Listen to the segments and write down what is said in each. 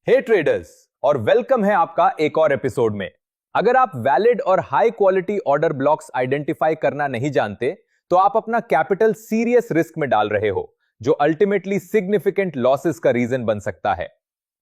हे traders, और welcome है आपका एक और एपिसोड में। अगर आप वैलिड और high quality order blocks identify करना नहीं जानते तो आप अपना कैपिटल सीरियस रिस्क में डाल रहे हो, जो अल्टीमेटली सिग्निफिकेंट लॉसेस का रीजन बन सकता है।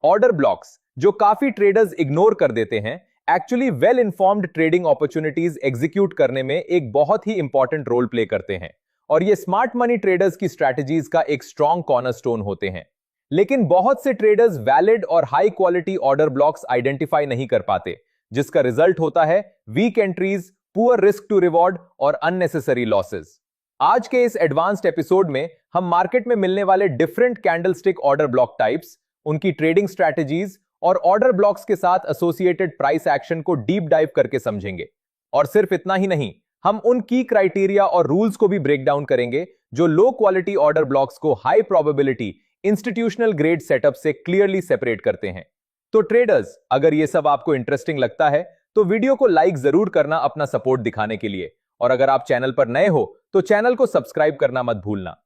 ऑर्डर ब्लॉक्स जो काफी ट्रेडर्स इग्नोर कर देते हैं, actually well informed trading opportunities execute करने में एक बहुत ही इंपॉर्टेंट रोल प्ले करते हैं, और ये स्मार्ट मनी ट्रेडर्स की स्ट्रैटेजीज का एक स्ट्रॉन्ग कॉर्नरस्टोन होते हैं। लेकिन बहुत से ट्रेडर्स वैलिड और high quality order blocks identify नहीं कर पाते, जिसका रिजल्ट होता है weak entries, poor risk to reward और अननेसेसरी लॉसेस। आज के इस एडवांस्ड एपिसोड में हम मार्केट में मिलने वाले different candlestick order block types, उनकी ट्रेडिंग स्ट्रैटेजीज और ऑर्डर ब्लॉक्स के साथ एसोसिएटेड प्राइस एक्शन को डीप डाइव करके समझेंगे। और सिर्फ इतना ही नहीं, हम उन की क्राइटेरिया और रूल्स को भी ब्रेक डाउन करेंगे जो लो क्वालिटी ऑर्डर ब्लॉक्स को high probability institutional grade setup से क्लियरली सेपरेट करते हैं। तो ट्रेडर्स, अगर ये सब आपको इंटरेस्टिंग लगता है तो वीडियो को लाइक जरूर करना अपना सपोर्ट दिखाने के लिए, और अगर आप चैनल पर नए हो तो चैनल को सब्सक्राइब करना मत भूलना।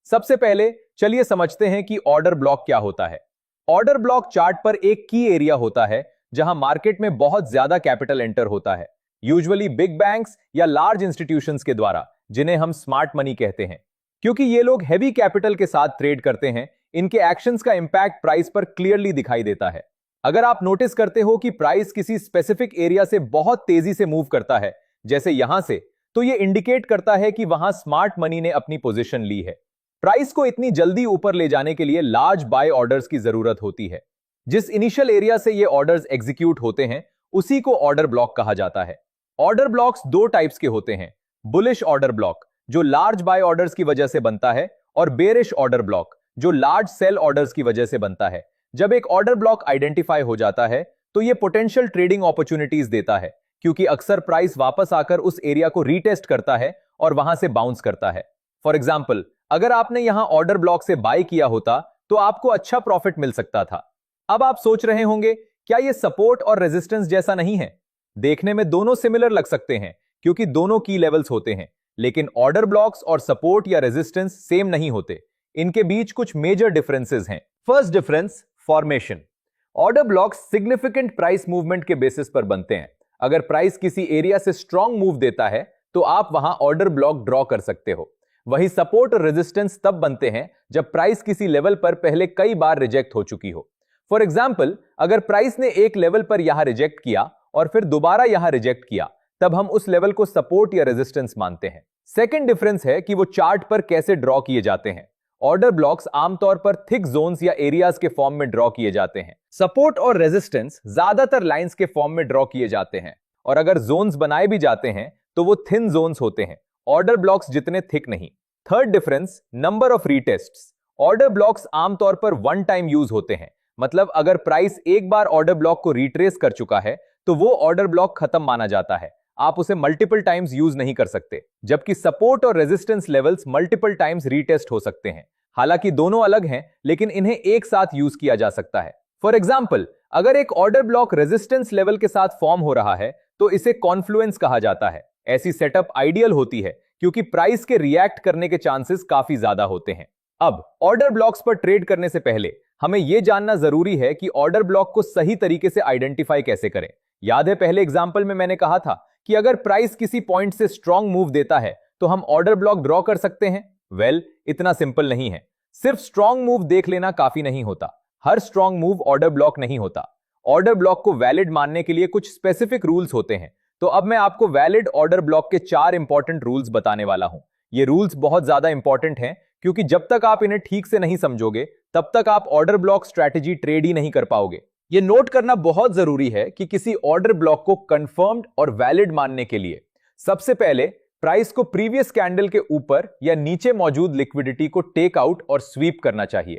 सबसे पहले चलिए समझते हैं कि ऑर्डर ब्लॉक क्या होता है। ऑर्डर ब्लॉक चार्ट पर एक की एरिया होता है जहां मार्केट में बहुत ज्यादा कैपिटल एंटर होता है, यूजुअली बिग बैंक्स या लार्ज इंस्टीट्यूशंस के द्वारा, जिन्हें हम स्मार्ट मनी कहते हैं। क्योंकि ये लोग हैवी कैपिटल के साथ ट्रेड करते हैं, इनके एक्शंस का इंपैक्ट प्राइस पर क्लियरली दिखाई देता है। अगर आप नोटिस करते हो कि प्राइस किसी स्पेसिफिक एरिया से बहुत तेजी से मूव करता है, जैसे यहां से, तो यह इंडिकेट करता है कि वहां स्मार्ट मनी ने अपनी पोजीशन ली है। प्राइस को इतनी जल्दी ऊपर ले जाने के लिए लार्ज बाय ऑर्डर्स की जरूरत होती है। जिस इनिशियल एरिया से ये ऑर्डर्स एग्जीक्यूट होते हैं, उसी को ऑर्डर ब्लॉक कहा जाता है। ऑर्डर ब्लॉक्स दो टाइप्स के होते हैं, बुलिश ऑर्डर ब्लॉक जो लार्ज बाय ऑर्डर्स की वजह से बनता है, और बेरिश ऑर्डर ब्लॉक जो लार्ज सेल ऑर्डर्स की वजह से बनता है। जब एक ऑर्डर ब्लॉक आइडेंटिफाई हो जाता है तो यह पोटेंशियल ट्रेडिंग अपॉर्चुनिटीज देता है, क्योंकि अक्सर प्राइस वापस आकर उस एरिया को रीटेस्ट करता है और वहां से बाउंस करता है। फॉर एग्जांपल, अगर आपने यहां ऑर्डर ब्लॉक से बाय किया होता तो आपको अच्छा प्रॉफिट मिल सकता था। अब आप सोच रहे होंगे, क्या यह सपोर्ट और रेजिस्टेंस जैसा नहीं है? देखने में दोनों सिमिलर लग सकते हैं क्योंकि दोनों की लेवल्स होते हैं, लेकिन ऑर्डर ब्लॉक्स और सपोर्ट या रेजिस्टेंस सेम नहीं होते। इनके बीच कुछ मेजर डिफरेंसेस हैं। First difference, formation. Order blocks significant price movement के बेसिस पर बनते हैं। अगर प्राइस किसी एरिया से स्ट्रॉन्ग मूव देता है तो आप वहां ऑर्डर ब्लॉक ड्रॉ कर सकते हो। वही सपोर्ट और रेजिस्टेंस तब बनते हैं जब प्राइस किसी लेवल पर पहले कई बार रिजेक्ट हो चुकी हो। फॉर एग्जाम्पल, अगर प्राइस ने एक लेवल पर यहां रिजेक्ट किया और फिर दोबारा यहां रिजेक्ट किया, तब हम उस लेवल को सपोर्ट या रेजिस्टेंस मानते हैं। सेकंड डिफरेंस है कि वो चार्ट पर कैसे ड्रॉ किए जाते हैं। ऑर्डर ब्लॉक्स आमतौर पर थिक जोन्स या एरियाज के फॉर्म में ड्रॉ किए जाते हैं। सपोर्ट और रेजिस्टेंस ज्यादातर लाइंस के फॉर्म में ड्रॉ किए जाते हैं, और अगर जोन्स बनाए भी जाते हैं तो वो थिन जोन्स होते हैं, ऑर्डर ब्लॉक्स जितने थिक नहीं। Third difference, number of retests. Order blocks आमतौर पर वन टाइम यूज होते हैं, मतलब अगर प्राइस एक बार ऑर्डर ब्लॉक को रिट्रेस कर चुका है तो वो ऑर्डर ब्लॉक खत्म माना जाता है। आप उसे मल्टीपल टाइम्स यूज नहीं कर सकते, जबकि सपोर्ट और resistance levels multiple times retest हो सकते हैं। हालांकि दोनों अलग हैं, लेकिन इन्हें एक साथ यूज किया जा सकता है। फॉर एग्जाम्पल, अगर एक ऑर्डर ब्लॉक रेजिस्टेंस लेवल के साथ फॉर्म हो रहा है तो इसे कॉन्फ्लुएंस कहा जाता है। ऐसी सेटअप आइडियल होती है क्योंकि प्राइस के रिएक्ट करने के चांसेस काफी ज्यादा होते हैं। अब ऑर्डर ब्लॉक्स पर ट्रेड करने से पहले हमें यह जानना जरूरी है कि ऑर्डर ब्लॉक को सही तरीके से आइडेंटिफाई कैसे करें। याद है, पहले एग्जाम्पल में मैंने कहा था कि अगर प्राइस किसी पॉइंट से स्ट्रॉन्ग मूव देता है तो हम ऑर्डर ब्लॉक ड्रॉ कर सकते हैं। इतना सिंपल नहीं है। सिर्फ स्ट्रॉन्ग मूव देख लेना काफी नहीं होता। हर स्ट्रॉन्ग मूव ऑर्डर ब्लॉक नहीं होता। ऑर्डर ब्लॉक को वैलिड मानने के लिए कुछ स्पेसिफिक रूल्स होते हैं। तो अब मैं आपको वैलिड ऑर्डर ब्लॉक के 4 इंपॉर्टेंट रूल्स बताने वाला हूं। ये रूल्स बहुत ज्यादा इंपॉर्टेंट हैं, क्योंकि जब तक आप इन्हें ठीक से नहीं समझोगे तब तक आप ऑर्डर ब्लॉक स्ट्रैटेजी ट्रेड ही नहीं कर पाओगे। यह नोट करना बहुत जरूरी है कि किसी ऑर्डर ब्लॉक को कंफर्म्ड और वैलिड मानने के लिए सबसे पहले प्राइस को प्रीवियस कैंडल के ऊपर या नीचे मौजूद लिक्विडिटी को टेक आउट और स्वीप करना चाहिए,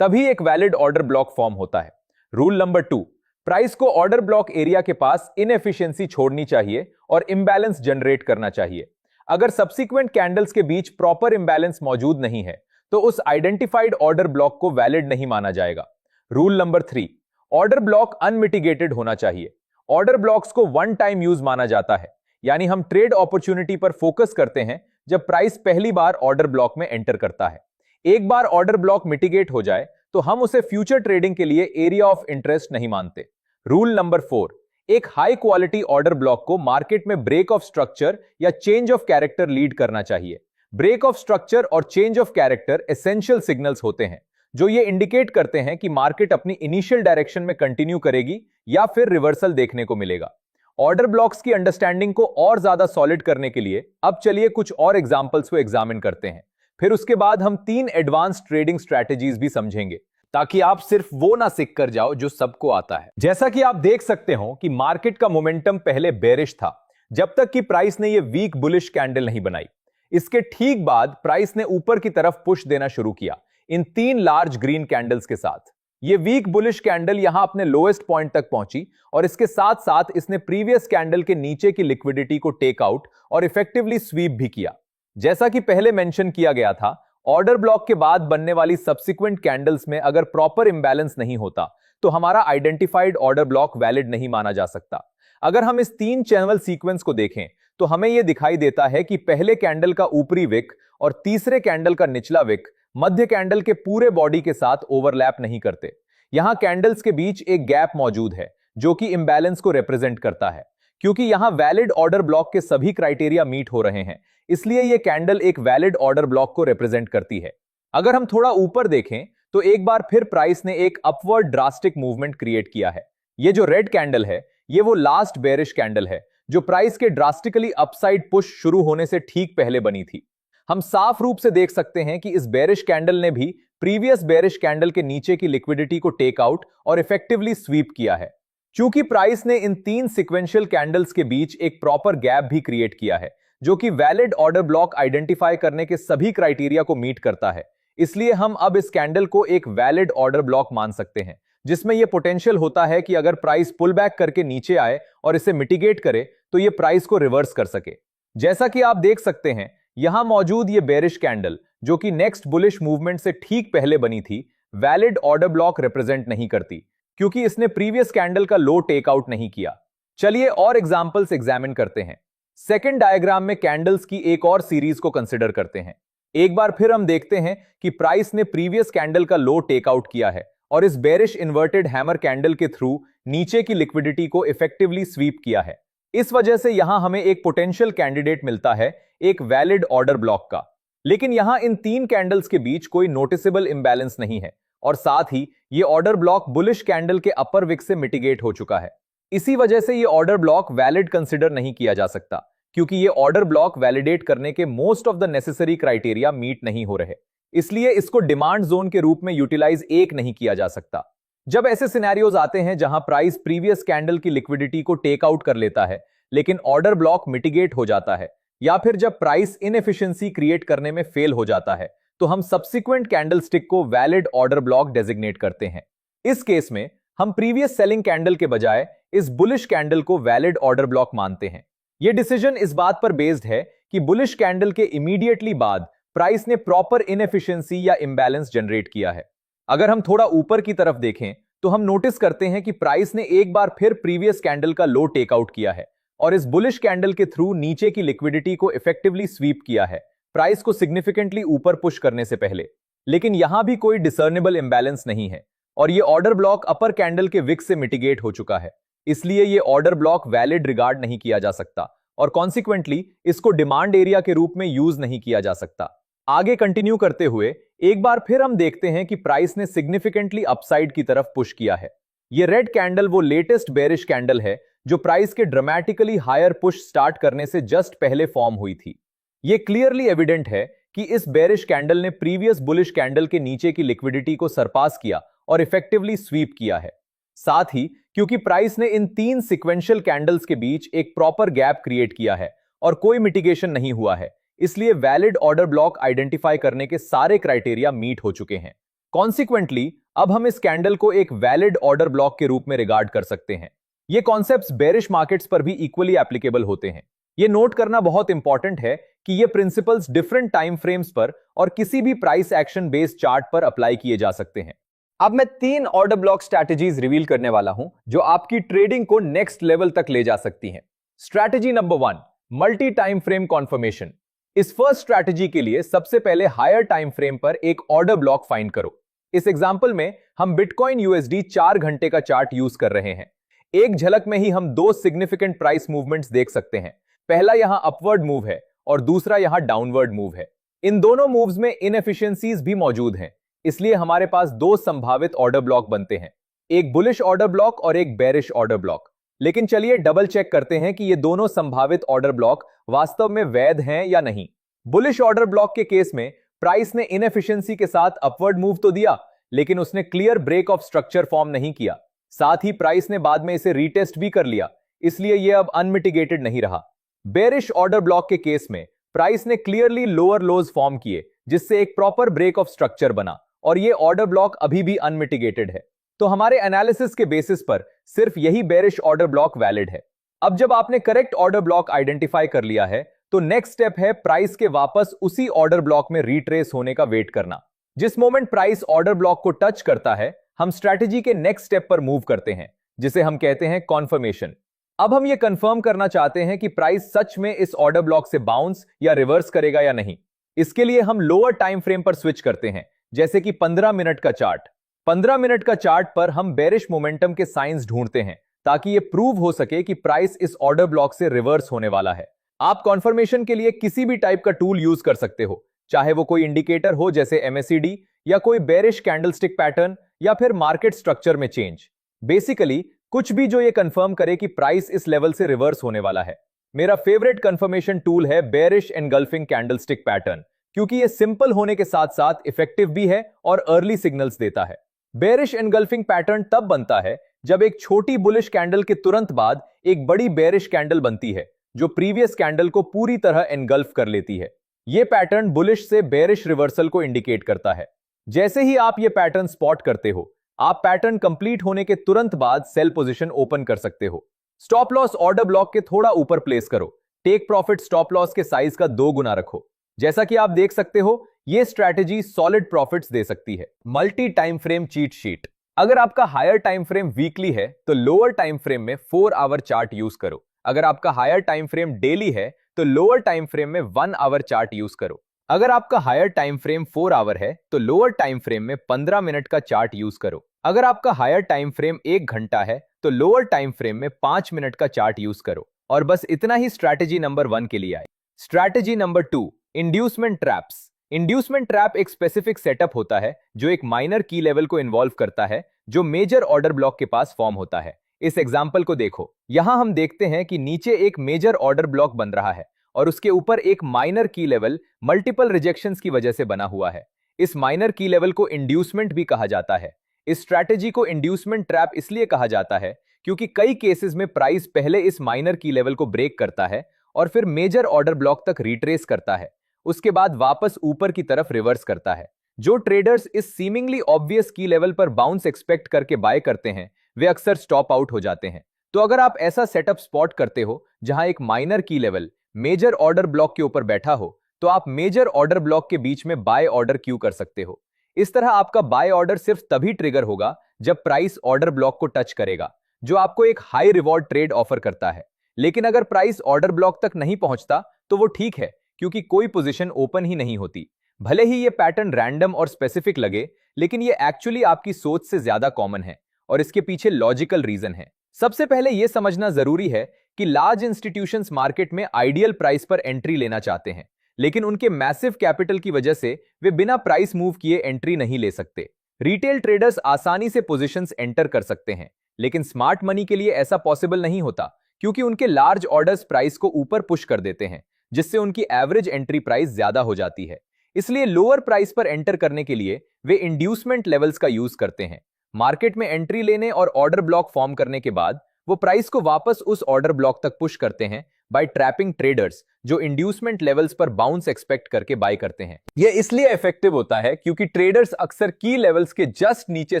तभी एक वैलिड ऑर्डर ब्लॉक फॉर्म होता है। रूल नंबर 2, प्राइस को ऑर्डर ब्लॉक एरिया के पास इनएफिशिएंसी छोड़नी चाहिए और इंबैलेंस जनरेट करना चाहिए। अगर सब्सिक्वेंट कैंडल्स के बीच प्रॉपर इंबैलेंस मौजूद नहीं है तो उस आइडेंटिफाइड ऑर्डर ब्लॉक को वैलिड नहीं माना जाएगा। Rule number 3, order block unmitigated होना चाहिए। ऑर्डर ब्लॉक्स को वन टाइम यूज माना जाता है, यानी हम ट्रेड अपॉर्चुनिटी पर फोकस करते हैं जब प्राइस पहली बार ऑर्डर ब्लॉक में एंटर करता है। एक बार ऑर्डर ब्लॉक मिटिगेट हो जाए तो हम उसे फ्यूचर ट्रेडिंग के लिए एरिया ऑफ इंटरेस्ट नहीं मानते। रूल नंबर 4, एक हाई क्वालिटी ऑर्डर ब्लॉक को मार्केट में ब्रेक ऑफ स्ट्रक्चर या चेंज ऑफ कैरेक्टर लीड करना चाहिए। ब्रेक ऑफ स्ट्रक्चर और change of character essential signals होते हैं जो ये इंडिकेट करते हैं कि मार्केट अपनी इनिशियल डायरेक्शन में कंटिन्यू करेगी या फिर रिवर्सल देखने को मिलेगा। ऑर्डर ब्लॉक्स की अंडरस्टैंडिंग को और ज्यादा सॉलिड करने के लिए अब चलिए कुछ और एग्जांपल्स को एग्जामिन करते हैं। फिर उसके बाद हम 3 एडवांस ट्रेडिंग स्ट्रेटजीज भी समझेंगे ताकि आप सिर्फ वो ना सीख कर जाओ जो सबको आता है। जैसा कि आप देख सकते हो कि मार्केट का मोमेंटम पहले बेरिश था जब तक कि प्राइस ने ये वीक बुलिश कैंडल नहीं बनाई। इसके ठीक बाद प्राइस ने ऊपर की तरफ पुश देना शुरू किया इन 3 लार्ज ग्रीन कैंडल्स के साथ। ये वीक बुलिश कैंडल यहां अपने लोएस्ट पॉइंट तक पहुंची और इसके साथ साथ इसने प्रीवियस कैंडल के नीचे की लिक्विडिटी को टेक आउट और इफेक्टिवली स्वीप भी किया। जैसा कि पहले मेंशन किया गया था, ऑर्डर ब्लॉक के बाद बनने वाली सब्सिक्वेंट कैंडल्स में अगर प्रॉपर इंबैलेंस नहीं होता तो हमारा आइडेंटिफाइड ऑर्डर ब्लॉक वैलिड नहीं माना जा सकता। अगर हम इस 3 चैनल सीक्वेंस को देखें तो हमें यह दिखाई देता है कि पहले कैंडल का ऊपरी विक और तीसरे कैंडल का निचला विक मध्य कैंडल के पूरे बॉडी के साथ ओवरलैप नहीं करते। यहां कैंडल्स के बीच एक गैप मौजूद है जो कि इंबैलेंस को रिप्रेजेंट करता है। क्योंकि यहां वैलिड ऑर्डर ब्लॉक के सभी क्राइटेरिया मीट हो रहे हैं, इसलिए यह कैंडल एक वैलिड ऑर्डर ब्लॉक को रिप्रेजेंट करती है। अगर हम थोड़ा ऊपर देखें तो एक बार फिर प्राइस ने एक अपवर्ड ड्रास्टिक मूवमेंट क्रिएट किया है। यह जो रेड कैंडल है यह वो लास्ट बेरिश कैंडल है जो प्राइस के ड्रास्टिकली अपसाइड पुश शुरू होने से ठीक पहले बनी थी। हम साफ रूप से देख सकते हैं कि इस बेरिश कैंडल ने भी प्रीवियस बेरिश कैंडल के नीचे की लिक्विडिटी को टेक आउट और इफेक्टिवली स्वीप किया है। क्योंकि प्राइस ने इन 3 सिक्वेंशियल कैंडल्स के बीच एक प्रॉपर गैप भी क्रिएट किया है जो कि वैलिड ऑर्डर ब्लॉक आइडेंटिफाई करने के सभी क्राइटेरिया को मीट करता है, इसलिए हम अब इस कैंडल को एक वैलिड ऑर्डर ब्लॉक मान सकते हैं जिसमें यह पोटेंशियल होता है कि अगर प्राइस पुल बैक करके नीचे आए और इसे मिटिगेट करे तो यह प्राइस को रिवर्स कर सके। जैसा कि आप देख सकते हैं यहां मौजूद ये बेरिश कैंडल जो कि नेक्स्ट बुलिश मूवमेंट से ठीक पहले बनी थी, वैलिड ऑर्डर ब्लॉक रिप्रेजेंट नहीं करती क्योंकि इसने प्रीवियस कैंडल का लो टेकआउट नहीं किया। चलिए और एग्जांपल्स एग्जामिन करते हैं। सेकंड डायग्राम में कैंडल्स की एक और सीरीज को कंसीडर करते हैं। एक बार फिर हम देखते हैं कि प्राइस ने प्रीवियस कैंडल का लो टेकआउट किया है और इस बेरिश इन्वर्टेड हैमर कैंडल के थ्रू नीचे की लिक्विडिटी को इफेक्टिवली स्वीप किया है। इस वजह से यहां हमें एक पोटेंशियल कैंडिडेट मिलता है एक वैलिड ऑर्डर ब्लॉक का। लेकिन यहां इन 3 कैंडल्स के बीच कोई नोटिसेबल इंबैलेंस नहीं है और साथ ही ये ऑर्डर ब्लॉक बुलिश कैंडल के अपर विक से मिटिगेट हो चुका है। इसी वजह से ये ऑर्डर ब्लॉक वैलिड कंसिडर नहीं किया जा सकता क्योंकि ये ऑर्डर ब्लॉक वैलिडेट करने के most of the necessary criteria meet नहीं हो रहे, इसलिए इसको डिमांड जोन के रूप में यूटिलाइज एक नहीं किया जा सकता। जब ऐसे सिनेरियोज आते हैं जहां प्राइस प्रीवियस कैंडल की लिक्विडिटी को टेक आउट कर लेता है लेकिन ऑर्डर ब्लॉक मिटिगेट हो जाता है, या फिर जब प्राइस इनएफिशिएंसी क्रिएट करने में फेल हो जाता है, तो हम सब्सिक्वेंट कैंडल स्टिक को वैलिड ऑर्डर ब्लॉक डेजिग्नेट करते हैं। इस केस में हम प्रीवियस सेलिंग कैंडल के बजाय इस बुलिश कैंडल को वैलिड ऑर्डर ब्लॉक मानते हैं। यह डिसीजन इस बात पर बेस्ड है कि बुलिश कैंडल के इमीडिएटली बाद प्राइस ने प्रॉपर इनएफिशिएंसी या इंबैलेंस जनरेट किया है। अगर हम थोड़ा ऊपर की तरफ देखें तो हम नोटिस करते हैं कि प्राइस ने एक बार फिर प्रीवियस कैंडल का लो टेकआउट किया है और इस बुलिश कैंडल के थ्रू नीचे की लिक्विडिटी को इफेक्टिवली स्वीप किया है प्राइस को सिग्निफिकेंटली ऊपर पुश करने से पहले। लेकिन यहां भी कोई डिसर्नेबल इंबैलेंस नहीं है और ये ऑर्डर ब्लॉक अपर कैंडल के विक से मिटिगेट हो चुका है, इसलिए ये ऑर्डर ब्लॉक वैलिड रिगार्ड नहीं किया जा सकता और कॉन्सिक्वेंटली इसको डिमांड एरिया के रूप में यूज नहीं किया जा सकता। आगे कंटिन्यू करते हुए एक बार फिर हम देखते हैं कि प्राइस ने सिग्निफिकेंटली अपसाइड की तरफ पुश किया है। ये रेड कैंडल वो लेटेस्ट बेरिश कैंडल है जो प्राइस के ड्रामेटिकली हायर पुश स्टार्ट करने से जस्ट पहले फॉर्म हुई थी। ये क्लियरली एविडेंट है कि इस बेरिश कैंडल ने प्रीवियस बुलिश कैंडल के नीचे की लिक्विडिटी को सरपास किया और इफेक्टिवली स्वीप किया है। साथ ही क्योंकि प्राइस ने इन 3 सिक्वेंशियल कैंडल्स के बीच एक प्रॉपर गैप क्रिएट किया है और कोई मिटिगेशन नहीं हुआ है, इसलिए वैलिड ऑर्डर ब्लॉक आइडेंटिफाई करने के सारे क्राइटेरिया मीट हो चुके हैं। कॉन्सिक्वेंटली अब हम इस कैंडल को एक वैलिड ऑर्डर ब्लॉक के रूप में रिगार्ड कर सकते हैं। ये कॉन्सेप्ट्स बेरिश मार्केट्स पर भी इक्वली एप्लीकेबल होते हैं। ये नोट करना बहुत इंपॉर्टेंट है कि ये प्रिंसिपल्स डिफरेंट टाइम फ्रेम्स पर और किसी भी प्राइस एक्शन बेस्ड चार्ट पर अप्लाई किए जा सकते हैं। अब मैं 3 ऑर्डर ब्लॉक स्ट्रैटेजीज रिवील करने वाला हूं जो आपकी ट्रेडिंग को नेक्स्ट लेवल तक ले जा सकती हैं। Strategy number 1, multi time frame conformation. इस फर्स्ट स्ट्रैटेजी के लिए सबसे पहले हायर टाइम फ्रेम पर एक ऑर्डर ब्लॉक फाइंड करो। इस एग्जाम्पल में हम बिटकॉइन यूएसडी 4 घंटे का चार्ट यूज कर रहे हैं। एक झलक में ही हम दो सिग्निफिकेंट प्राइस मूवमेंट्स देख सकते हैं। पहला यहां अपवर्ड मूव है और दूसरा यहां डाउनवर्ड मूव है। इन दोनों मूव्स में इनएफिशिएंसीज भी मौजूद हैं, इसलिए हमारे पास दो संभावित ऑर्डर ब्लॉक बनते हैं, एक बुलिश ऑर्डर ब्लॉक और एक बेरिश ऑर्डर ब्लॉक। लेकिन चलिए डबल चेक करते हैं कि ये दोनों संभावित ऑर्डर ब्लॉक वास्तव में वैध हैं या नहीं। बुलिश ऑर्डर ब्लॉक के केस में प्राइस ने इनएफिशिएंसी के साथ अपवर्ड मूव तो दिया, लेकिन उसने clear break of structure form नहीं किया। साथ ही प्राइस ने बाद में इसे रीटेस्ट भी कर लिया, इसलिए यह अब अनमिटिगेटेड नहीं रहा। बेरिश ऑर्डर ब्लॉक के केस में प्राइस ने क्लियरली लोअर लोज फॉर्म किए, जिससे एक प्रॉपर ब्रेक ऑफ स्ट्रक्चर बना, और यह ऑर्डर ब्लॉक अभी भी अनमिटिगेटेड है। तो हमारे एनालिसिस के बेसिस पर सिर्फ यही बेरिश ऑर्डर ब्लॉक वैलिड है। अब जब आपने करेक्ट ऑर्डर ब्लॉक आइडेंटिफाई कर लिया है, तो नेक्स्ट स्टेप है प्राइस के वापस उसी ऑर्डर ब्लॉक में रिट्रेस होने का वेट करना। जिस मोमेंट प्राइस ऑर्डर ब्लॉक को टच करता है, हम स्ट्रैटेजी के नेक्स्ट स्टेप पर मूव करते हैं, जिसे हम कहते हैं कॉन्फर्मेशन। अब हम यह कंफर्म करना चाहते हैं कि प्राइस सच में इस ऑर्डर ब्लॉक से बाउंस या रिवर्स करेगा या नहीं। इसके लिए हम लोअर टाइम फ्रेम पर स्विच करते हैं, जैसे कि 15 मिनट का चार्ट। 15 मिनट का चार्ट पर हम बेरिश मोमेंटम के साइंस ढूंढते हैं, ताकि यह प्रूव हो सके कि प्राइस इस ऑर्डर ब्लॉक से रिवर्स होने वाला है। आप कॉन्फर्मेशन के लिए किसी भी टाइप का टूल यूज कर सकते हो, चाहे वो कोई इंडिकेटर हो जैसे MACD, या कोई बेरिश कैंडलस्टिक पैटर्न, या फिर मार्केट स्ट्रक्चर में चेंज। बेसिकली कुछ भी जो ये कंफर्म करे कि प्राइस इस लेवल से रिवर्स होने वाला है। मेरा फेवरेट कंफर्मेशन टूल है बेरिश एनगल्फिंग कैंडलस्टिक पैटर्न, क्योंकि ये सिंपल होने के साथ साथ इफेक्टिव भी है और अर्ली सिग्नल्स देता है। बेरिश एनगल्फिंग पैटर्न तब बनता है जब एक छोटी बुलिश कैंडल के तुरंत बाद एक बड़ी बेरिश कैंडल बनती है, जो प्रीवियस कैंडल को पूरी तरह एनगल्फ कर लेती है। यह पैटर्न बुलिश से बेरिश रिवर्सल को इंडिकेट करता है। जैसे ही आप यह पैटर्न स्पॉट करते हो, आप पैटर्न कंप्लीट होने के तुरंत बाद सेल पोजीशन ओपन कर सकते हो। स्टॉप लॉस ऑर्डर ब्लॉक के थोड़ा ऊपर प्लेस करो। टेक प्रॉफिट स्टॉप लॉस के साइज का 2 गुना रखो। जैसा कि आप देख सकते हो, यह स्ट्रैटेजी सॉलिड प्रॉफिट्स दे सकती है। Multi time frame cheat sheet. अगर आपका हायर टाइम फ्रेम वीकली है, तो लोअर टाइम फ्रेम में 4 आवर चार्ट यूज करो। अगर आपका हायर टाइम फ्रेम डेली है, तो लोअर टाइम फ्रेम में 1 आवर चार्ट यूज करो। अगर आपका हायर टाइम फ्रेम 4 आवर है, तो लोअर टाइम फ्रेम में 15 मिनट का चार्ट यूज करो। अगर आपका हायर टाइम फ्रेम 1 घंटा है, तो लोअर टाइम फ्रेम में 5 मिनट का चार्ट यूज करो। और बस इतना ही स्ट्रैटेजी नंबर 1 के लिए आए। Strategy number 2, inducement traps. Inducement trap एक स्पेसिफिक सेटअप होता है जो एक माइनर की लेवल को इन्वॉल्व करता है, जो मेजर ऑर्डर ब्लॉक के पास फॉर्म होता है। इस एग्जाम्पल को देखो। यहां हम देखते हैं कि नीचे एक मेजर ऑर्डर ब्लॉक बन रहा है और उसके ऊपर एक माइनर की लेवल मल्टीपल रिजेक्शंस की वजह से बना हुआ है। इस माइनर की लेवल को इंड्यूसमेंट भी कहा जाता है। इस स्ट्रैटेजी को इंड्यूसमेंट ट्रैप इसलिए कहा जाता है क्योंकि कई केसेस में प्राइस पहले इस माइनर की लेवल को ब्रेक करता है और फिर मेजर ऑर्डर ब्लॉक तक रिट्रेस करता है, उसके बाद वापस ऊपर की तरफ रिवर्स करता है। जो ट्रेडर्स इस सीमिंगली ऑब्वियस की लेवल पर बाउंस एक्सपेक्ट करके बाय करते हैं, वे अक्सर स्टॉप आउट हो जाते हैं। तो अगर आप ऐसा सेटअप स्पॉट करते हो जहां एक माइनर की लेवल मेजर ऑर्डर ब्लॉक के ऊपर बैठा हो, तो आप मेजर ऑर्डर ब्लॉक के बीच में बाय ऑर्डर क्यू कर सकते हो। इस तरह आपका बाय ऑर्डर सिर्फ तभी ट्रिगर होगा जब प्राइस ऑर्डर ब्लॉक को टच करेगा, जो आपको एक हाई रिवॉर्ड ट्रेड ऑफर करता है। लेकिन अगर प्राइस ऑर्डर ब्लॉक तक नहीं पहुंचता, तो वो ठीक है, क्योंकि कोई पोजीशन ओपन ही नहीं होती। भले ही ये पैटर्न रैंडम और स्पेसिफिक लगे, लेकिन ये एक्चुअली आपकी सोच से ज्यादा कॉमन है और इसके पीछे लॉजिकल रीजन है। सबसे पहले यह समझना जरूरी है कि लार्ज इंस्टीट्यूशंस मार्केट में आइडियल प्राइस पर एंट्री लेना चाहते हैं, लेकिन उनके मैसिव कैपिटल की वजह से वे बिना प्राइस मूव किए एंट्री नहीं ले सकते। रिटेल ट्रेडर्स आसानी से पोजीशंस एंटर कर सकते हैं, लेकिन स्मार्ट मनी के लिए ऐसा पॉसिबल नहीं होता, क्योंकि उनके लार्ज ऑर्डर्स प्राइस को ऊपर पुश कर देते हैं, जिससे उनकी एवरेज एंट्री प्राइस ज्यादा हो जाती है। इसलिए लोअर प्राइस पर एंटर करने के लिए वे इंड्यूसमेंट लेवल्स का यूज करते हैं। मार्केट में एंट्री लेने और ऑर्डर ब्लॉक फॉर्म करने के बाद वो प्राइस को वापस उस ऑर्डर ब्लॉक तक पुश करते हैं बाय ट्रैपिंग ट्रेडर्स जो इंड्यूसमेंट लेवल्स पर बाउंस एक्सपेक्ट करके बाय करते हैं। यह इसलिए इफेक्टिव होता है क्योंकि ट्रेडर्स अक्सर की लेवल्स के जस्ट नीचे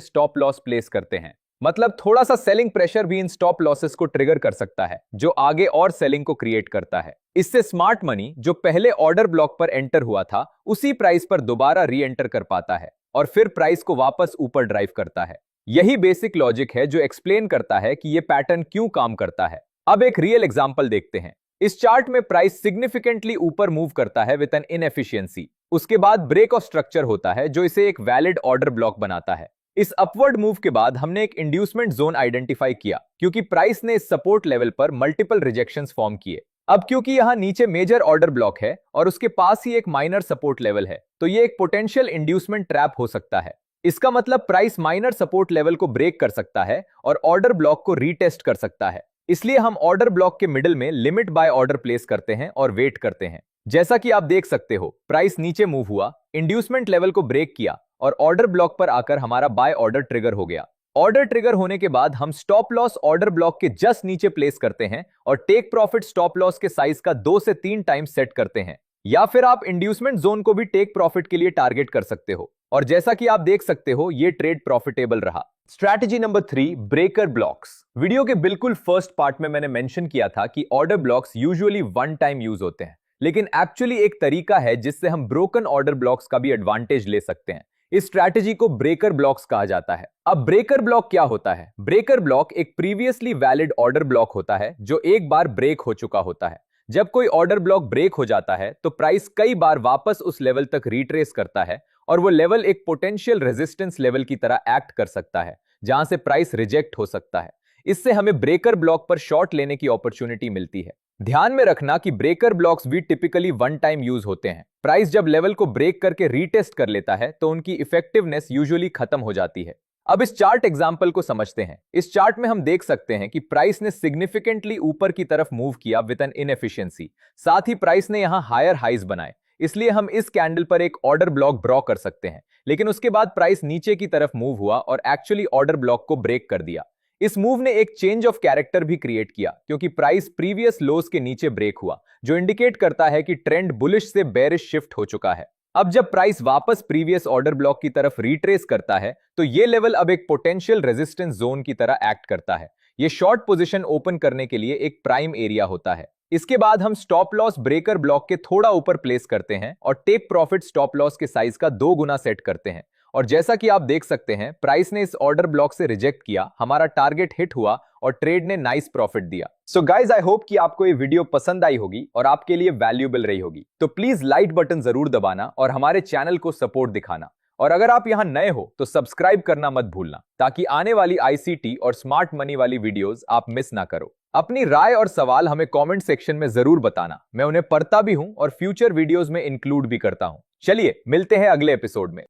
स्टॉप लॉस प्लेस करते हैं। मतलब थोड़ा सा सेलिंग प्रेशर भी इन स्टॉप लॉसेस को ट्रिगर कर सकता है, जो आगे और सेलिंग को क्रिएट करता है। इससे स्मार्ट मनी जो पहले ऑर्डर ब्लॉक पर एंटर हुआ था, उसी प्राइस पर दोबारा री एंटर कर पाता है और फिर प्राइस को वापस ऊपर ड्राइव करता है। यही बेसिक लॉजिक है जो एक्सप्लेन करता है कि यह पैटर्न क्यों काम करता है। अब एक रियल एग्जांपल देखते हैं। इस चार्ट में प्राइस सिग्निफिकेंटली ऊपर मूव करता है विद एन इनएफिशिएंसी। उसके बाद ब्रेक ऑफ स्ट्रक्चर होता है जो इसे एक वैलिड ऑर्डर ब्लॉक बनाता है। इस अपवर्ड मूव के बाद हमने एक इंड्यूसमेंट जोन आइडेंटिफाई किया क्योंकि प्राइस ने इस सपोर्ट लेवल पर मल्टीपल रिजेक्शंस फॉर्म किए। अब क्योंकि यहां नीचे मेजर ऑर्डर ब्लॉक है और उसके पास ही एक माइनर सपोर्ट लेवल है, तो ये एक पोटेंशियल इंड्यूसमेंट ट्रैप हो सकता है। इसका मतलब प्राइस माइनर सपोर्ट लेवल को ब्रेक कर सकता है और ऑर्डर ब्लॉक को रीटेस्ट कर सकता है। इसलिए हम ऑर्डर ब्लॉक के मिडिल में लिमिट बाय ऑर्डर प्लेस करते हैं और वेट करते हैं। जैसा कि आप देख सकते हो, प्राइस नीचे मूव हुआ, इंड्यूसमेंट लेवल को ब्रेक किया और ऑर्डर ब्लॉक पर आकर हमारा बाय ऑर्डर ट्रिगर हो गया। ऑर्डर ट्रिगर होने के बाद हम स्टॉप लॉस ऑर्डर ब्लॉक के जस्ट नीचे प्लेस करते हैं और टेक प्रॉफिट स्टॉप लॉस के साइज का 2 से 3 टाइम्स सेट करते हैं। या फिर आप इंड्यूसमेंट जोन को भी टेक प्रॉफिट के लिए टारगेट कर सकते हो। और जैसा कि आप देख सकते हो, ये ट्रेड प्रॉफिटेबल रहा। Strategy number 3, breaker blocks. Video के बिल्कुल फर्स्ट पार्ट में मैंने मेंशन किया था कि order blocks usually one time use होते हैं, लेकिन एक्चुअली एक तरीका है जिससे हम ब्रोकन ऑर्डर ब्लॉक्स का भी एडवांटेज ले सकते हैं। इस स्ट्रैटेजी को ब्रेकर ब्लॉक्स कहा जाता है। अब ब्रेकर ब्लॉक क्या होता है? ब्रेकर ब्लॉक एक प्रीवियसली वैलिड ऑर्डर ब्लॉक होता है जो एक बार ब्रेक हो चुका होता है। जब कोई ऑर्डर ब्लॉक ब्रेक हो जाता है तो प्राइस कई बार वापस उस लेवल तक रिट्रेस करता है और वो लेवल एक पोटेंशियल रेजिस्टेंस लेवल की तरह एक्ट कर सकता है जहां से प्राइस रिजेक्ट हो सकता है। इससे हमें ब्रेकर ब्लॉक पर शॉर्ट लेने की अपॉर्चुनिटी मिलती है। ध्यान में रखना कि ब्रेकर ब्लॉक्स भी टिपिकली वन टाइम यूज होते हैं। प्राइस जब लेवल को ब्रेक करके रीटेस्ट कर लेता है तो उनकी इफेक्टिवनेस यूजुअली खत्म हो जाती है। अब इस चार्ट एग्जांपल को समझते हैं। इस चार्ट में हम देख सकते हैं कि प्राइस ने सिग्निफिकेंटली ऊपर की तरफ मूव किया विद एन इनएफिशिएंसी। साथ ही प्राइस ने यहां हायर हाइज बनाए, इसलिए हम इस कैंडल पर एक ऑर्डर ब्लॉक ड्रॉ कर सकते हैं। लेकिन उसके बाद प्राइस नीचे की तरफ मूव हुआ और एक्चुअली ऑर्डर ब्लॉक को ब्रेक कर दिया। इस मूव ने एक चेंज ऑफ कैरेक्टर भी क्रिएट किया क्योंकि प्राइस प्रीवियस लोज के नीचे ब्रेक हुआ, जो इंडिकेट करता है कि ट्रेंड बुलिश से बेरिश शिफ्ट हो चुका है। अब जब प्राइस वापस प्रीवियस ऑर्डर ब्लॉक की तरफ रिट्रेस करता है तो ये लेवल अब एक पोटेंशियल रेजिस्टेंस जोन की तरह एक्ट करता है। ये शॉर्ट पोजीशन ओपन करने के लिए एक प्राइम एरिया होता है। इसके बाद हम स्टॉप लॉस ब्रेकर ब्लॉक के थोड़ा ऊपर प्लेस करते हैं और टेक प्रॉफिट स्टॉप लॉस के साइज का 2 गुना सेट करते हैं। और जैसा कि आप देख सकते हैं, प्राइस ने इस ऑर्डर ब्लॉक से रिजेक्ट किया, हमारा टारगेट हिट हुआ और ट्रेड ने नाइस प्रॉफिट दिया। सो गाइज, आई होप कि आपको ये वीडियो पसंद आई होगी और आपके लिए वैल्यूएबल रही होगी। तो प्लीज लाइक बटन जरूर दबाना और हमारे चैनल को सपोर्ट दिखाना। और अगर आप यहां नए हो तो सब्सक्राइब करना मत भूलना ताकि आने वाली आईसीटी और स्मार्ट मनी वाली वीडियोस आप मिस ना करो। अपनी राय और सवाल हमें कमेंट सेक्शन में जरूर बताना। मैं उन्हें पढ़ता भी हूं और फ्यूचर वीडियोस में इंक्लूड भी करता हूं। चलिए मिलते हैं अगले एपिसोड में।